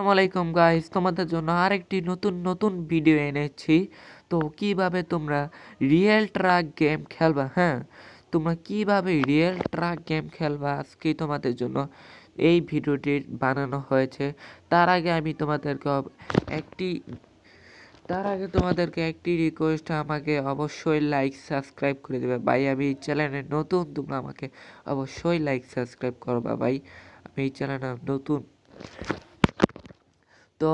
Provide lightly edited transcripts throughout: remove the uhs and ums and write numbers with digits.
আসসালামাইকুম গাইস, তোমাদের জন্য আরেকটি নতুন ভিডিও এনেছি। তো কিভাবে তোমরা রিয়েল ট্রাক গেম খেলবা, হ্যাঁ, তোমরা কিভাবে রিয়েল ট্রাক গেম খেলবা আজকে তোমাদের জন্য এই ভিডিওটি বানানো হয়েছে। তার আগে আমি তোমাদেরকে একটি তার আগে তোমাদেরকে একটি রিকোয়েস্ট, আমাকে অবশ্যই লাইক সাবস্ক্রাইব করে দেবে ভাই। আমি এই চ্যানেলে নতুন, তোমরা আমাকে অবশ্যই লাইক সাবস্ক্রাইব করবা ভাই। আমি এই চ্যানেলে নতুন। তো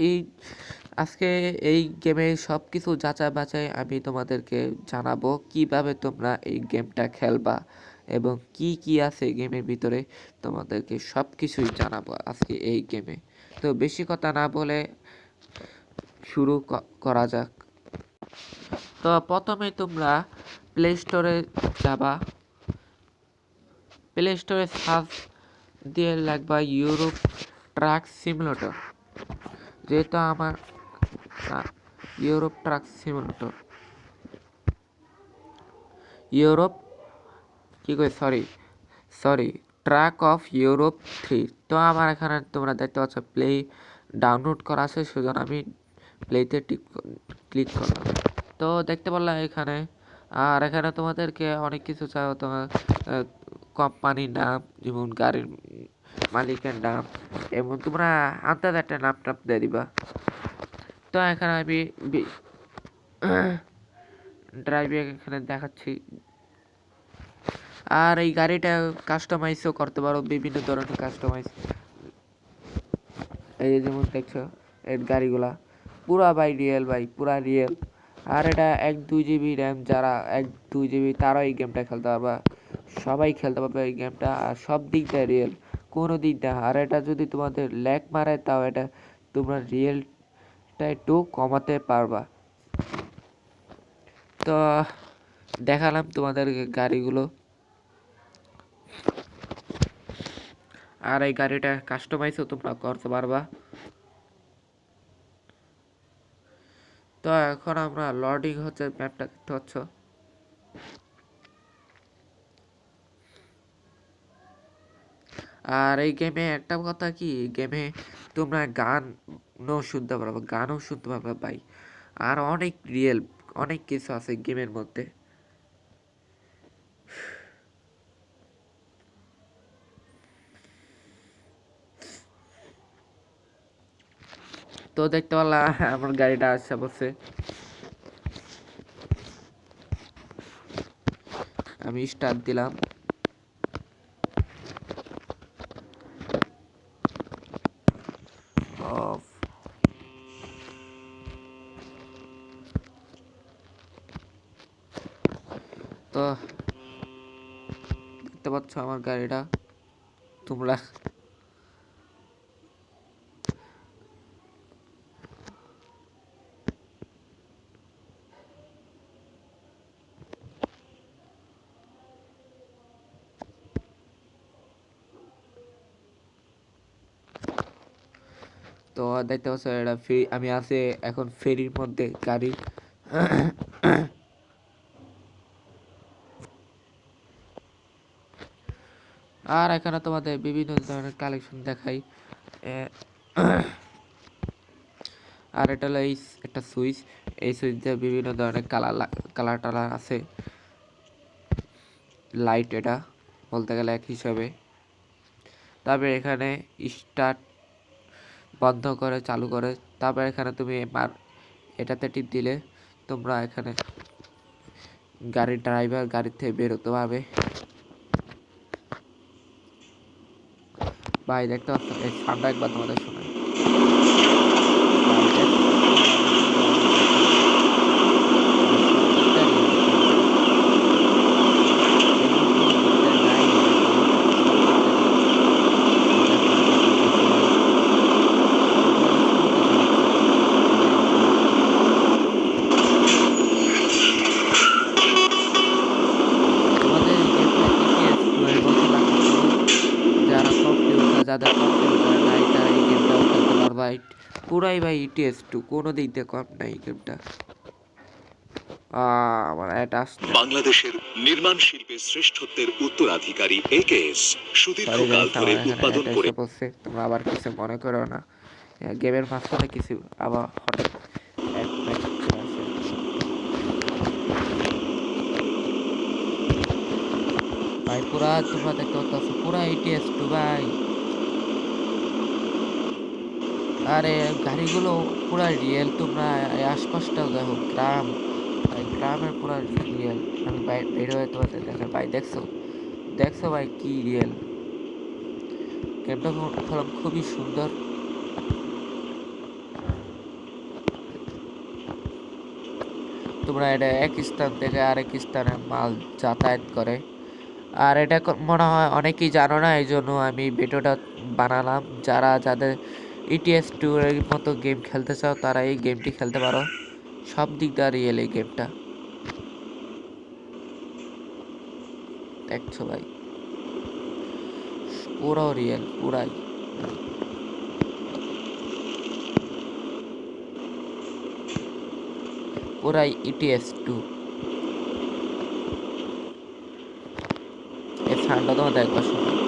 এই আজকে এই গেমের সব কিছু যাচাই বাছাই আমি তোমাদেরকে জানাবো, কিভাবে তোমরা এই গেমটা খেলবা এবং কি কি আছে গেমের ভিতরে, তোমাদেরকে সব কিছুই জানাবো আজকে এই গেমে। তো বেশি কথা না বলে শুরু করা যাক। তো প্রথমে তোমরা প্লে স্টোরে যাবা। প্লে স্টোরে সার্চ দিয়ে লাগবা ইউরোপ ট্রাক সিমুলেটর। যেহেতু আমার ইউরোপ ট্রাক সিমুলেটর, ইউরোপ কি কই সরি ট্রাক অফ ইউরোপ 3। তো আমার এখানে তোমরা দেখতে পাচ্ছ প্লে ডাউনলোড করা আছে, সেজন্য আমি প্লেতে ক্লিক করলাম। তো দেখতে পারলাম এখানে। আর এখানে তোমাদেরকে অনেক কিছু চাও, তোমার কোম্পানির নাম, যেমন গাড়ির মালিকের নাম, এবং তোমরা আন্দাজ একটা নাম টাম দিয়ে দিবা। তো এখানে আমি ড্রাইভিং এখানে দেখাচ্ছি। আর এই গাড়িটা কাস্টমাইজও করতে পারো, বিভিন্ন ধরনের কাস্টমাইজ। এই যেমন দেখছো এই গাড়িগুলা পুরা পুরা রিয়েল। আর এটা 1-2 GB র্যাম, যারা 1-2 GB তারাও এই গেমটা খেলতে পারবা, সবাই খেলতে পারবে এই গেমটা। আর সব দিক দিয়ে রিয়েল, কোনো দিক দিয়ে। আর এটা যদি তোমাদের ল্যাগ মারে, তাও এটা তোমরা রিয়েলটা একটু কমাতে পারবা। তো দেখালাম তোমাদেরকে গাড়িগুলো। আর এই গাড়িটা কাস্টমাইজও তোমরা করতে পারবা। তো এখন আমরা লোডিং হচ্ছে, ম্যাপটা দেখতে পাচ্ছ। আর এই গেমে একটা কথা কি, গেমে তোমরা গানও শুনতে পারবে ভাই। আর অনেক রিয়েল, অনেক কিছু আছে গেমের মধ্যে। তো দেখতে পারলাম আমার গাড়িটা আসছে বসে। আমি স্টার্ট দিলাম। অফ। তো দেখতে পাচ্ছ আমার গাড়িটা তোমরা। তো দেখতে পাচ্ছ এটা আমি আছি এখন ফেরির মধ্যে গাড়ি। আর এখানে তোমাদের বিভিন্ন ধরনের কালেকশন দেখাই। আর এটা হলো একটা সুইচ। এই সুইচ দিয়ে বিভিন্ন ধরনের কালার টালার আছে। লাইট, এটা বলতে গেলে এক হিসাবে। তারপরে এখানে স্টার্ট বন্ধ করে চালু করে। তারপরে এখানে তুমি এটাতে টিপ দিলে তোমরা এখানে গাড়ির ড্রাইভার গাড়ির থেকে বেরোতে পারবে। ভাই দেখতে পাচ্ছ এই সাউন্ডটা একবার তোমাদের শোনাই। যাদের কম্পিউটার নাই তারা এই গেমটাও খেলতে পারবা। পুরাই ভাই টেস্ট, কোনো দিক দিয়ে কম নাই গেমটা। আমার এটা আসছে। বাংলাদেশের নির্মাণ শিল্পের শ্রেষ্ঠত্বের উত্তরাধিকারী একেএস সুদীর্ঘকাল ধরে উৎপাদন করে। তোমরা আবার কিছু মনে করো না, গেমের মাঝখানে কিছু আবার হঠাৎ এক মিনিট চলে আসে। ভাই পুরা তোমরা দেখতে পাচ্ছ পুরা ATS2 ভাই। আরে গাড়িগুলো পুরা রিয়েল, তোমরা এই আশপাশটাও দেখো, গ্রাম ভাই, গ্রামের পুরা রিয়েল। আমি বের হয়ে তোমাদের দেখে ভাই, দেখছো দেখছো ভাই কি রিয়েল। গেমটা খুবই সুন্দর। তোমরা এটা এক স্থান থেকে আরেক স্থানে মাল যাতায়াত করে। আর এটা মনে হয় অনেকেই জানো না, এই জন্য আমি ভিডিওটা বানালাম। যাদের ETS2 এর মতো গেম খেলতে চাও তারা এই গেমটি খেলতে পারো। সব দিক দিয়ে রিয়েল এই গেমটা, দেখছো ভাই, পুরো রিয়েল, পুরাই ETS2। এই সাউন্ডটা তোমাদের একবার শোনো।